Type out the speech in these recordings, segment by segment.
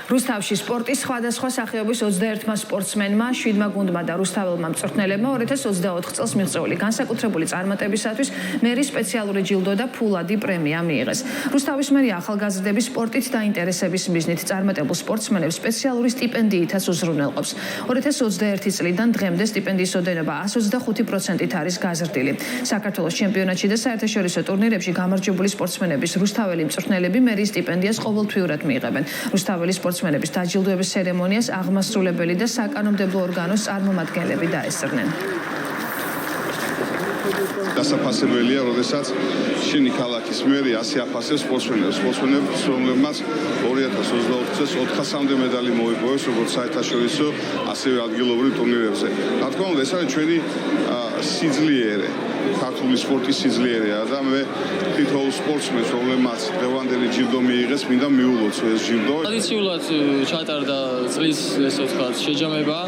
რუსთავში სპორტის სხვადასხვა სახეობის 21-მა სპორტსმენმა, 7-მა გუნდმა და რუსთაველმა მწვრთნელებმა 2024 წელს მიღწეული განსაკუთრებული წარმატებისათვის მერის სპეციალური ჯილდო და ფულადი პრემია მიიღეს. რუსთავის მერია ახალგაზრდების სპორტით დაინტერესების მიზნით წარმატებულ სპორტსმენებს სპეციალური სტიპენდიითაც უზრუნველყოფს. 2021 წლიდან დღემდე სტიპენდიის ოდენობა 125%-ით არის გაზრდილი. საქართველოს ჩემპიონატში და საერთაშორისო ტურნირებში გამარჯვებული სპორტსმენების რუსთაველი მწვრთნელები მერის სტიპენდიას ყოველთვიურად მიიღებენ. რუსთაველი სპორტსმენების დაჯილდოების ცერემონიას აღმასრულებელი და საკანონმდებლო ორგანოს წარმომადგენლები დაესწრნენ. დასაფასებელია, როდესაც შენი ქალაქის მერია ასე აფასებს სპორტსმენებს, რომლებმაც 2024 წელს 400-მდე მედალი მოიპოვეს როგორც საერთაშორისო, ასევე ადგილობრივ ტურნირებზე. რა თქმა უნდა, ეს არის ჩვენი სიძლიერე, ქართული სპორტის სიძლიერეა და მე თითოეულ სპორტსმენს, რომლებმაც დღევანდელი ჯილდო მიიღეს, მინდა მიულოცო ეს ჯილდო. ტრადიციულად ჩატარდა წლის, ესე ვთქვათ, შეჯამება.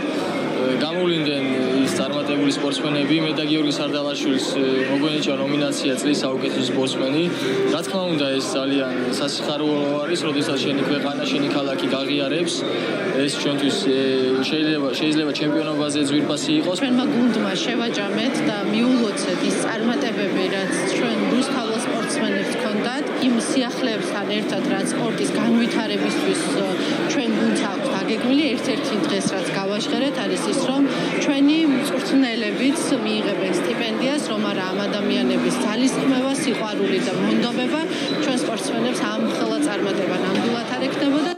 გამოვლინდნენ ის წარმატებული სპორტსმენები, მე და გიორგი სარდალაშვილის მოგვენიჭა ნომინაცია წლის საუკეთესო სპორტსმენი. რა თქმა უნდა, ეს ძალიან სასიხარულო არის, როდესაც შენი ქვეყანა, შენი ქალაქი გაღიარებს. ეს ჩვენთვის შეიძლება ჩემპიონობაზე ძვირფასი იყოს. ჩვენმა გუნდმა შევაჭამეთ და მიულოცეთ ის წარმატებები, რაც ჩვენ რუსთაველ სპორტსმენებს ჰქონდათ, იმ სიახლეებთან ერთად, რაც სპორტის განვითარებისთვის ჩვენ გუნდს აქვს დაგეგმილი. ერთ-ერთი დღეს, რაც გავაჟღერეთ, არის ის, რომ ჩვენი მწვრთნელებიც მიიღებენ სტიპენდიას, რომ არა ამ ადამიანების ძალისხმევა, სიყვარული და მონდომება ჩვენ სპორტსმენებს ამ ხელა წარმატება ნამდვილად არ ექნებოდა.